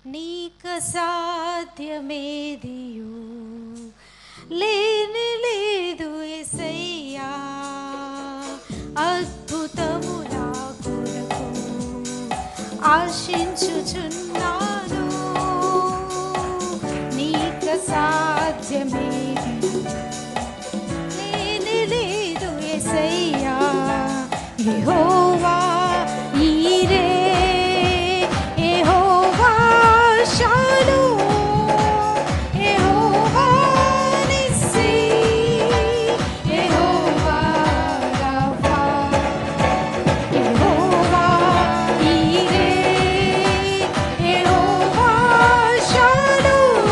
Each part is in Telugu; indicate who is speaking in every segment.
Speaker 1: నీక సాధ్యమేదియు లేని లేదు యేసయ్యా, అద్భుతముల కొరకు ఆశించుచున్నాను. నీక సాధ్యమేదియు లేని లేదు యేసయ్యా, యెహోవా ఈరే, యెహోవా షాలోమ్, యెహోవా నిస్సీ, యెహోవా రఫా, యెహోవా ఈరే, యెహోవా షాలోమ్,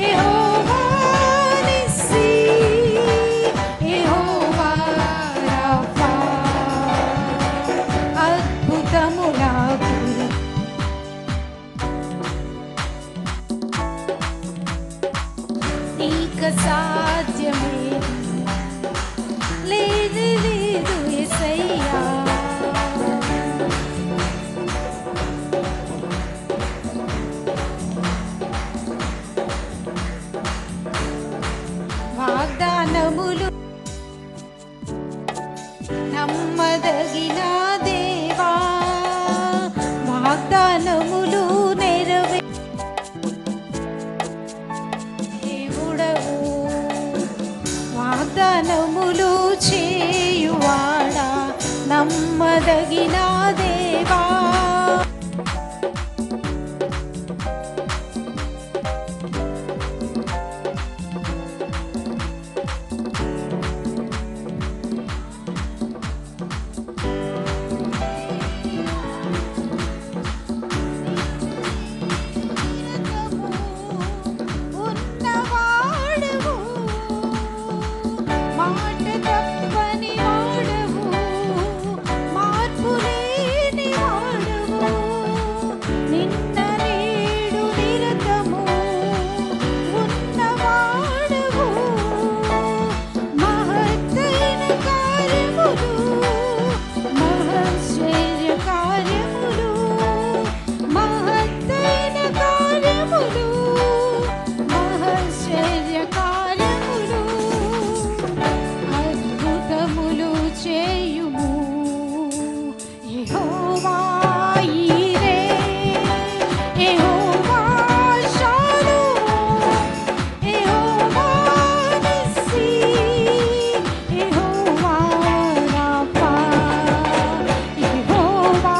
Speaker 1: యెహోవా నిస్సీ, యెహోవా రఫా, అద్భుతముల నీక సాధ్యమే లేదు లేదు యేసయ్యా. వాగ్దానములు నమ్మదగిన దేవా, వాగ్దానములు నెరవే దేవుడవు, వాగ్దానములు చేయువాడా, నమ్మదగిన దేవా. ఉన్నవాడవు, మాట తప్పని వాడవు, మార్పు లేని వాడవు, నిన్న నేడు నిరతము ఉన్నవాడవు. మహత్తైన కార్యములు, మహాశ్చర్య కార్యములు, మహత్తైన కార్యములు, మహాశ్చర్య కార్యములు, అద్భుతములు చేయుము. యెహోవా ఈరే, యెహోవా షాలోమ్, యెహోవా నిస్సీ, యెహోవా రఫా, యెహోవా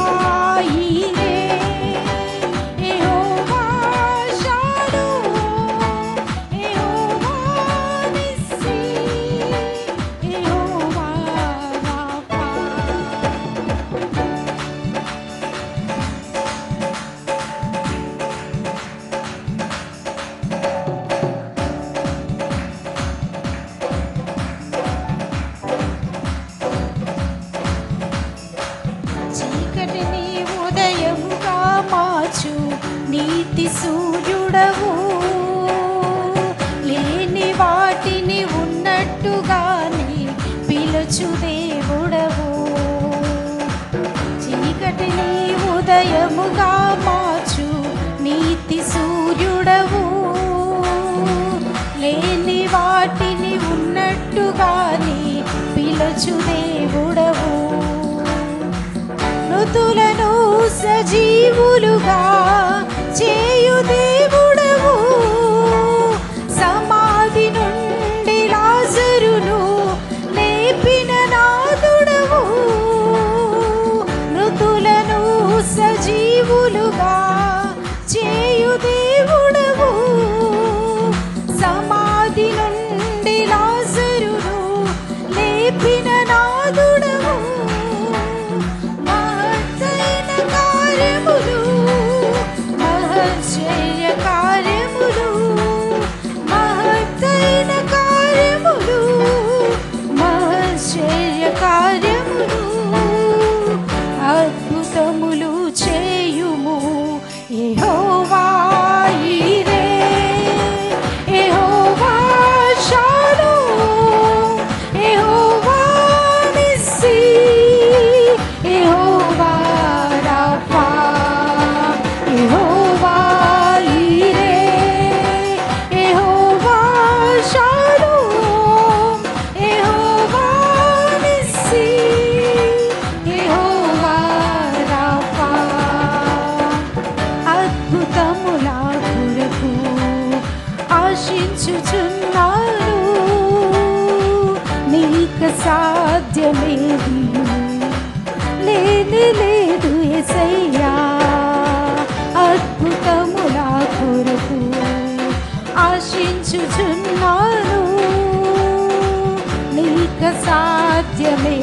Speaker 1: ఈరే, యెహోవా షాలోమ్, యెహోవా నిస్సీ, యెహోవా రఫా. చీకటిని ఉదయముగా మార్చు నీతి సూర్యుడవు, లేని వాటిని ఉన్నట్టుగానే పిలుచు దేవుడవు. చీకటిని ఉదయముగా మార్చు నీతి సూర్యుడవు, లేని వాటిని ఉన్నట్టుగానే పిలుచు దేవుడవు. మృతులను సజీవులుగా చేయు దేవుడవు, సమాధి నుండి లాజరును లేపిన నాదుడవు. మృతులను సజీవులుగా చేయు దేవుడవు, సమాధి నుండి లాజరును లేపిన నాదుడవు. మహత్తైన కార్యములు, మహాశ్చర్య కార్యములు, మహత్తైన కార్యములు, మహాశ్చర్య కార్యములు, అద్భుతములు చేయుము. సాధ్యమేది లేని లేదు యేసయ్యా. అద్భుతముల కొరకు ఆశించుచున్నాను, నీకు సాధ్యమే